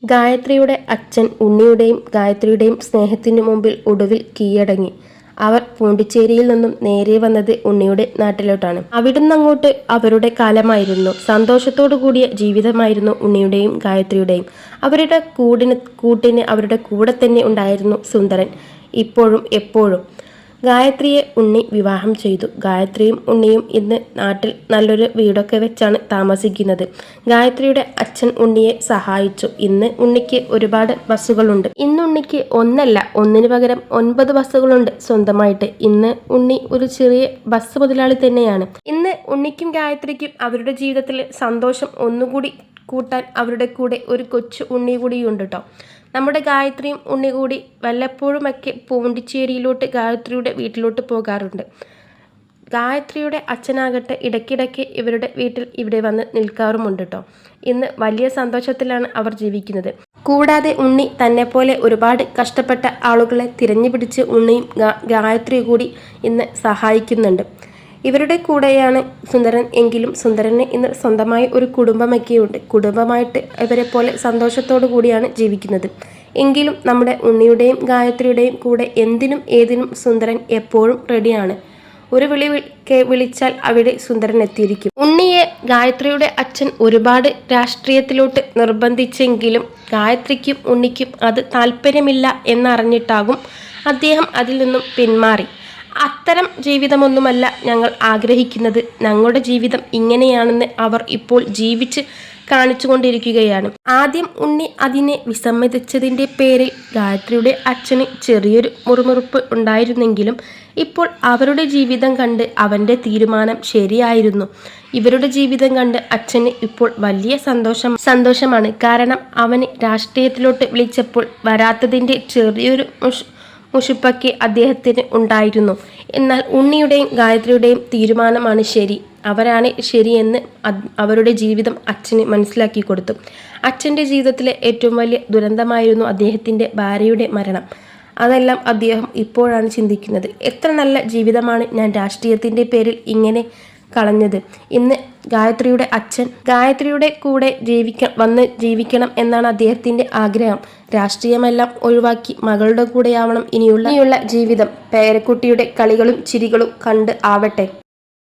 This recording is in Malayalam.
ഗായത്രിയുടെ അച്ഛൻ ഉണ്ണിയുടെയും ഗായത്രിയുടെയും സ്നേഹത്തിനു മുമ്പിൽ ഒടുവിൽ കീഴടങ്ങി. അവർ പോണ്ടിച്ചേരിയിൽ നിന്നും നേരെ വന്നത് ഉണ്ണിയുടെ നാട്ടിലോട്ടാണ്. അവിടുന്ന് അങ്ങോട്ട് അവരുടെ കാലമായിരുന്നു. സന്തോഷത്തോടു കൂടിയ ജീവിതമായിരുന്നു ഉണ്ണിയുടെയും ഗായത്രിയുടെയും. അവരുടെ കൂട്ടിന് അവരുടെ കൂടെ തന്നെ ഉണ്ടായിരുന്നു സുന്ദരൻ, ഇപ്പോഴും എപ്പോഴും. ഗായത്രിയെ ഉണ്ണി വിവാഹം ചെയ്തു. ഗായത്രിയും ഉണ്ണിയും ഇന്ന് നാട്ടിൽ നല്ലൊരു വീടൊക്കെ വെച്ചാണ് താമസിക്കുന്നത്. ഗായത്രിയുടെ അച്ഛൻ ഉണ്ണിയെ സഹായിച്ചു. ഇന്ന് ഉണ്ണിക്ക് ഒരുപാട് ബസ്സുകളുണ്ട്. ഇന്ന് ഉണ്ണിക്ക് ഒന്നല്ല, ഒന്നിനു പകരം 9 ബസ്സുകളുണ്ട് സ്വന്തമായിട്ട്. ഇന്ന് ഉണ്ണി ഒരു ചെറിയ ബസ് മുതലാളി തന്നെയാണ്. ഇന്ന് ഉണ്ണിക്കും ഗായത്രിക്കും അവരുടെ ജീവിതത്തിൽ സന്തോഷം ഒന്നുകൂടി കൂട്ടാൻ അവരുടെ കൂടെ ഒരു കൊച്ചു ഉണ്ണി കൂടിയുണ്ട് കേട്ടോ. നമ്മുടെ ഗായത്രിയും ഉണ്ണി കൂടി വല്ലപ്പോഴുമൊക്കെ പോണ്ടിച്ചേരിയിലോട്ട് ഗായത്രിയുടെ വീട്ടിലോട്ട് പോകാറുണ്ട്. ഗായത്രിയുടെ അച്ഛനാകട്ടെ ഇടയ്ക്കിടയ്ക്ക് ഇവരുടെ വീട്ടിൽ ഇവിടെ വന്ന് നിൽക്കാറുമുണ്ട് കേട്ടോ. ഇന്ന് വലിയ സന്തോഷത്തിലാണ് അവർ ജീവിക്കുന്നത്. കൂടാതെ ഉണ്ണി തന്നെപ്പോലെ ഒരുപാട് കഷ്ടപ്പെട്ട ആളുകളെ തിരഞ്ഞുപിടിച്ച് ഉണ്ണിയും ഗായത്രി കൂടി ഇന്ന് സഹായിക്കുന്നുണ്ട്. ഇവരുടെ കൂടെയാണ് സുന്ദരൻ. എങ്കിലും സുന്ദരന് ഇന്ന് സ്വന്തമായി ഒരു കുടുംബമൊക്കെയുണ്ട്. കുടുംബമായിട്ട് ഇവരെ പോലെ സന്തോഷത്തോടു കൂടിയാണ് ജീവിക്കുന്നത്. എങ്കിലും നമ്മുടെ ഉണ്ണിയുടെയും ഗായത്രിയുടെയും കൂടെ എന്തിനും ഏതിനും സുന്ദരൻ എപ്പോഴും റെഡിയാണ്. ഒരു വിളിച്ചാൽ അവിടെ സുന്ദരൻ എത്തിയിരിക്കും. ഉണ്ണിയെ ഗായത്രിയുടെ അച്ഛൻ ഒരുപാട് രാഷ്ട്രീയത്തിലോട്ട് നിർബന്ധിച്ചെങ്കിലും ഗായത്രിക്കും ഉണ്ണിക്കും അത് താല്പര്യമില്ല എന്നറിഞ്ഞിട്ടാകും അദ്ദേഹം അതിൽ നിന്നും പിന്മാറി. അത്തരം ജീവിതമൊന്നുമല്ല ഞങ്ങൾ ആഗ്രഹിക്കുന്നത്. ഞങ്ങളുടെ ജീവിതം ഇങ്ങനെയാണെന്ന് അവർ ഇപ്പോൾ ജീവിച്ച് കാണിച്ചു കൊണ്ടിരിക്കുകയാണ്. ആദ്യം ഉണ്ണി അതിനെ വിസമ്മതിച്ചതിൻ്റെ പേരിൽ ഗായത്രിയുടെ അച്ഛന് ചെറിയൊരു മുറുമുറുപ്പ് ഉണ്ടായിരുന്നെങ്കിലും ഇപ്പോൾ അവരുടെ ജീവിതം കണ്ട് അവൻ്റെ തീരുമാനം ശരിയായിരുന്നു. ഇവരുടെ ജീവിതം കണ്ട് അച്ഛന് ഇപ്പോൾ വലിയ സന്തോഷമാണ്. കാരണം അവന് രാഷ്ട്രീയത്തിലോട്ട് വിളിച്ചപ്പോൾ വരാത്തതിൻ്റെ ചെറിയൊരു മുഷിപ്പൊക്കെ അദ്ദേഹത്തിന് ഉണ്ടായിരുന്നു. എന്നാൽ ഉണ്ണിയുടെയും ഗായത്രിയുടെയും തീരുമാനമാണ് ശരി. അവരാണ് ശരിയെന്ന് അവരുടെ ജീവിതം അച്ഛന് മനസ്സിലാക്കി കൊടുത്തു. അച്ഛൻ്റെ ജീവിതത്തിലെ ഏറ്റവും വലിയ ദുരന്തമായിരുന്നു അദ്ദേഹത്തിൻ്റെ ഭാര്യയുടെ മരണം. അതെല്ലാം അദ്ദേഹം ഇപ്പോഴാണ് ചിന്തിക്കുന്നത്. എത്ര നല്ല ജീവിതമാണ് ഞാൻ രാഷ്ട്രീയത്തിൻ്റെ പേരിൽ ഇങ്ങനെ കളഞ്ഞത്. ഇന്ന് ഗായത്രിയുടെ അച്ഛൻ ഗായത്രിയുടെ കൂടെ വന്ന് ജീവിക്കണം എന്നാണ് അദ്ദേഹത്തിൻ്റെ ആഗ്രഹം. രാഷ്ട്രീയമെല്ലാം ഒഴിവാക്കി മകളുടെ കൂടെയാവണം ഇനിയുള്ള ജീവിതം. പേരക്കുട്ടിയുടെ കളികളും ചിരികളും കണ്ട് ആവട്ടെ.